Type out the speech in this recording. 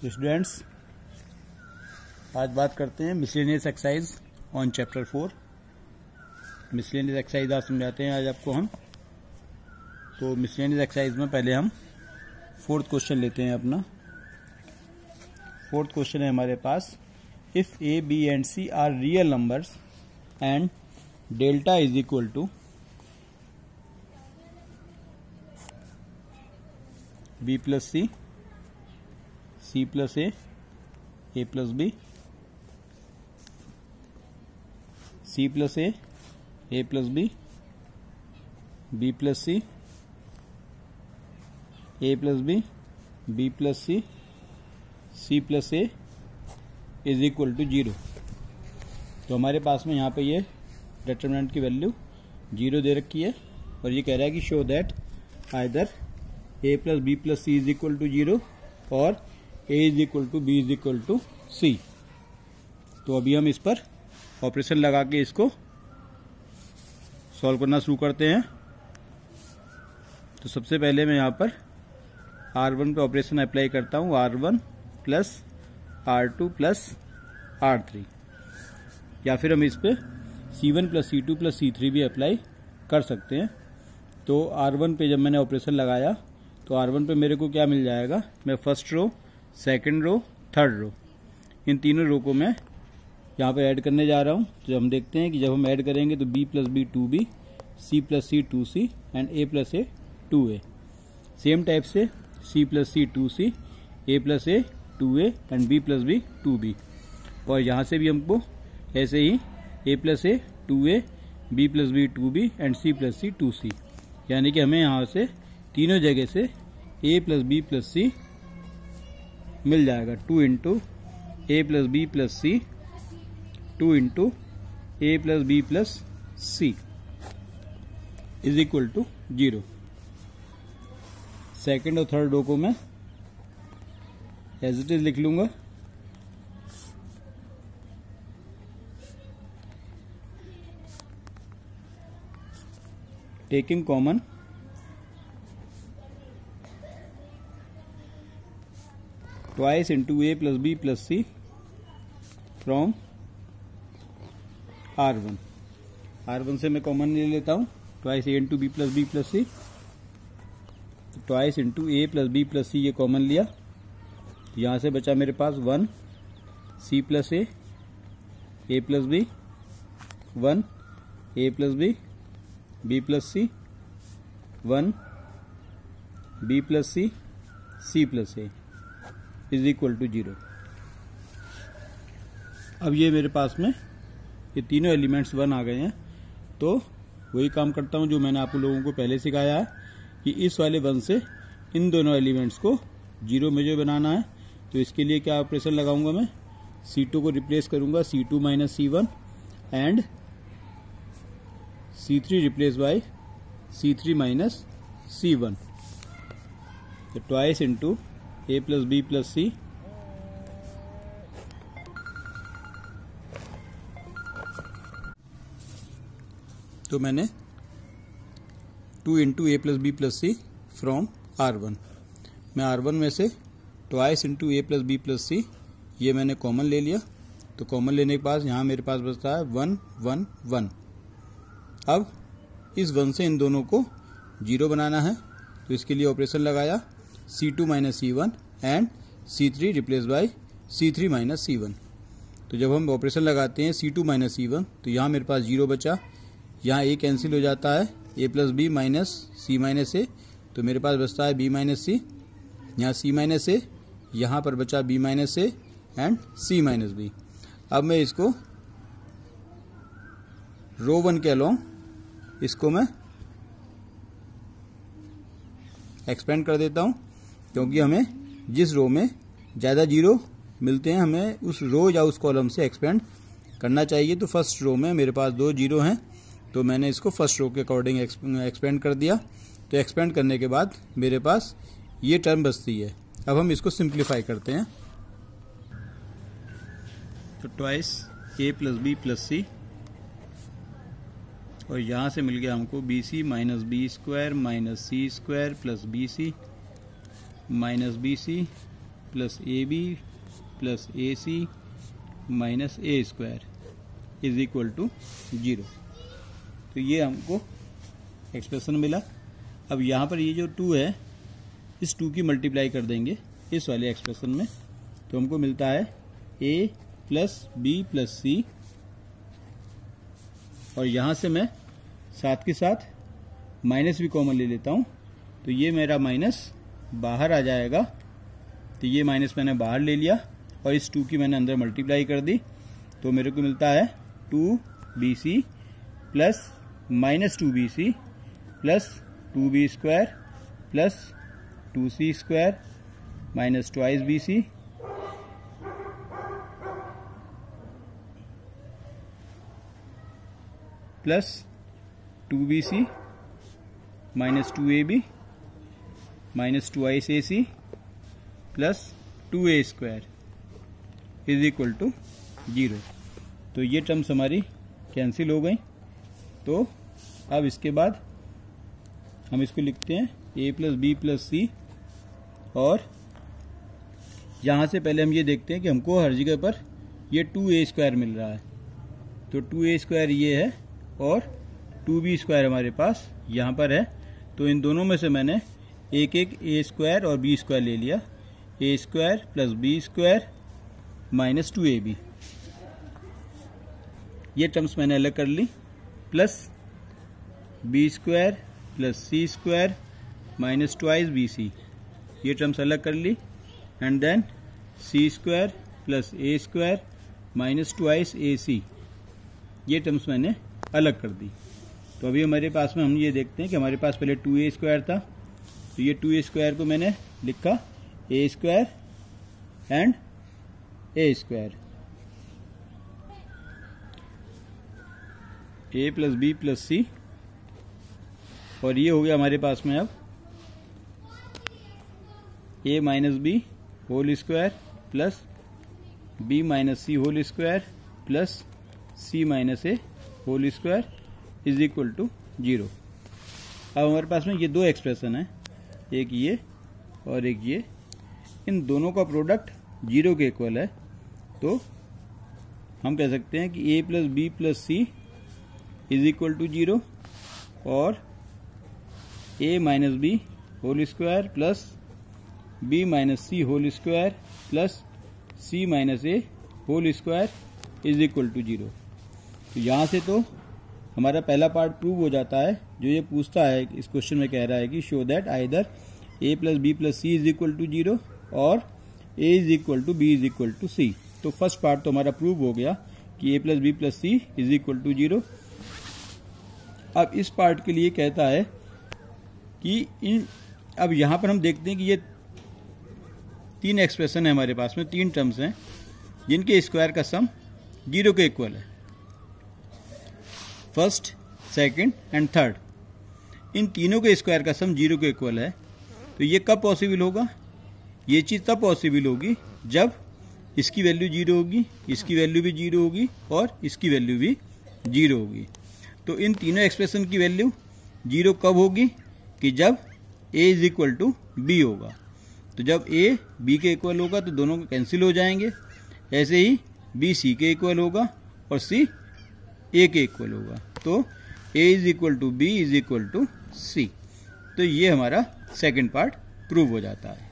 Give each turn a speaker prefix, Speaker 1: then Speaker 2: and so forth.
Speaker 1: Students, आज बात करते हैं miscellaneous exercise on chapter 4। Miscellaneous exercise आज समझाते हैं आज आपको हम। तो मिसलेनियस एक्सरसाइज में पहले हम फोर्थ क्वेश्चन लेते हैं अपना। फोर्थ क्वेश्चन है हमारे पास, if a b and c are real numbers and delta is equal to b plus c, c plus A plus B, C plus A plus B plus c, a plus B plus C plus A is equal to 0। तो हमारे पास में यहाँ पे ये determinant की value 0 दे रखी है और ये कह रहा है कि show that either a plus B plus C is equal to 0 और a is equal to b is equal to c. तो अभी हम इस पर ऑपरेशन लगा के इसको सॉल्व करना शुरू करते हैं। तो सबसे पहले मैं यहाँ पर R1 पे ऑपरेशन अप्लाई करता हूँ, R1 plus R2 plus R3, या फिर हम इस पे C1 plus C2 plus C3 भी अप्लाई कर सकते हैं। तो R1 पे जब मैंने ऑपरेशन लगाया तो R1 पे मेरे को क्या मिल जाएगा, मैं first row, second row, third row, इन तीनों रो को मैं यहाँ पे ऐड करने जा रहा हूँ। तो हम देखते हैं कि जब हम ऐड करेंगे तो b plus B 2b, c plus C 2c and a plus A 2a। Same type से c plus C 2c, a plus A 2a and b plus B 2b। और यहाँ से भी हमको ऐसे ही a plus A 2a, b plus B 2b and c plus C 2c, यानी कि हमें यहाँ से तीनों जगह से a plus B plus C मिल जाएगा। 2 into A plus B plus C, 2 into A plus B plus C is equal to 0। Second और थर्ड रो को मैं एज इट इज लिख लूंगा। Taking common twice into A plus B plus C from R1 से मैं common ले लेता हूँ, twice A into B plus C, twice into A plus B plus C ये कॉमन लिया। यहाँ से बचा मेरे पास 1 C plus A plus B, 1 A plus B plus C, 1 B plus C plus A is equal to 0। अब ये मेरे पास में ये तीनों एलिमेंट्स 1 आ गए हैं। तो वही काम करता हूँ जो मैंने आप लोगों को पहले सिखाया है कि इस वाले 1 से इन दोनों एलिमेंट्स को 0 में जो बनाना है। तो इसके लिए क्या ऑपरेशन लगाऊंगा, मैं C2 को रिप्लेस करूंगा C2 minus C1 and C3 replace by C3 minus C1। तो twice into A plus B plus C तो मैंने 2 into A plus B plus C from R1। मैं R1 में से twice into A plus B plus C ये मैंने common ले लिया। तो कॉमन लेने के बाद यहाँ मेरे पास बचता है 1 1 1। अब इस 1 से इन दोनों को 0 बनाना है। तो इसके लिए ऑपरेशन लगाया C2 minus C1 and C3 replace by C3 minus C1। तो जब हम ऑपरेशन लगाते हैं C2 माइनस C1 तो यहाँ मेरे पास 0 बचा, यहाँ ए कैंसिल हो जाता है, ए प्लस बी माइनस सी माइनस ए, तो मेरे पास बचता है बी माइनस सी, यहाँ सी माइनस ए, यहाँ पर बचा B minus A and C minus B. अब मैं इसको रो 1 के अलोंग इसको मैं एक्सपेंड कर देता हूँ, क्योंकि हमें जिस रो में ज़्यादा 0 मिलते हैं हमें उस रो या उस कॉलम से एक्सपेंड करना चाहिए। तो फर्स्ट रो में मेरे पास 2 0 हैं, तो मैंने इसको फर्स्ट रो के अकॉर्डिंग एक्सपेंड कर दिया। तो एक्सपेंड करने के बाद मेरे पास ये टर्म बचती है। अब हम इसको सिंप्लीफाई करते हैं। तो twice A plus B plus सी और यहाँ से मिल गया हमको B C minus B square minus C square plus B C minus B C plus A B plus A C minus A square is equal to 0। तो ये हमको expression मिला। अब यहाँ पर ये जो 2 है, इस 2 की मल्टीप्लाई कर देंगे इस वाले एक्सप्रेशन में, तो हमको मिलता है a प्लस बी प्लस सी, और यहाँ से मैं साथ के साथ माइनस भी कॉमन ले लेता हूँ, तो ये मेरा माइनस बाहर आ जाएगा। तो ये माइनस मैंने बाहर ले लिया और इस 2 की मैंने अंदर मल्टीप्लाई कर दी, तो मेरे को मिलता है 2bc plus minus 2bc plus 2b square plus 2c square minus twice bc plus 2bc minus 2ab minus twice ac plus 2a square is equal to 0। तो ये टर्म्स हमारी कैंसिल हो गई। तो अब इसके बाद हम इसको लिखते हैं a प्लस बी प्लस सी, और यहाँ से पहले हम ये देखते हैं कि हमको हर जगह पर ये 2a स्क्वायर मिल रहा है। तो 2a स्क्वायर ये है और 2b स्क्वायर हमारे पास यहाँ पर है। तो इन दोनों में से मैंने एक एक a स्क्वायर और b स्क्वायर ले लिया। a square plus b square minus 2ab, ये टर्म्स मैंने अलग कर ली, plus b square plus c square minus twice bc, ये टर्म्स अलग कर ली, and then c square plus a square minus twice ac, ये टर्म्स मैंने अलग कर दी। तो अभी हमारे पास में हम ये देखते हैं कि हमारे पास पहले 2a स्क्वायर था, तो ये 2a स्क्वायर को मैंने लिखा a square and a square, a plus B plus सी, और ये हो गया हमारे पास में अब a minus B whole square plus b minus C whole square plus c minus a whole square is equal to 0। अब हमारे पास में ये दो एक्सप्रेशन है, एक ये और एक ये, इन दोनों का प्रोडक्ट 0 के इक्वल है। तो हम कह सकते हैं कि a plus B plus C is equal to 0 और a minus B whole square plus b minus C whole square plus c minus a whole square is equal to 0। तो यहाँ से तो हमारा पहला पार्ट प्रूव हो जाता है। जो ये पूछता है इस क्वेश्चन में कह रहा है कि show that either a plus B plus C is equal to 0 और a is equal to b is equal to c. तो फर्स्ट पार्ट तो हमारा प्रूव हो गया कि a plus B plus C is equal to 0। अब इस part के लिए कहता है कि अब यहाँ पर हम देखते हैं कि ये 3 एक्सप्रेशन है हमारे पास में, 3 टर्म्स हैं जिनके स्क्वायर का सम 0 के इक्वल है, फर्स्ट, सेकंड एंड थर्ड। इन तीनों के स्क्वायर का सम 0 के इक्वल है। तो ये कब पॉसिबल होगा? ये चीज़ तब पॉसिबल होगी जब इसकी वैल्यू 0 होगी, इसकी वैल्यू भी 0 होगी और इसकी वैल्यू भी 0 होगी। तो इन तीनों एक्सप्रेशन की वैल्यू 0 कब होगी? कि जब a is equal to B होगा। तो जब a b के इक्वल होगा तो दोनों कैंसिल हो जाएंगे। ऐसे ही b c के इक्वल होगा और c a के इक्वल होगा। तो a is equal to b is equal to c. तो ये हमारा सेकंड पार्ट प्रूव हो जाता है।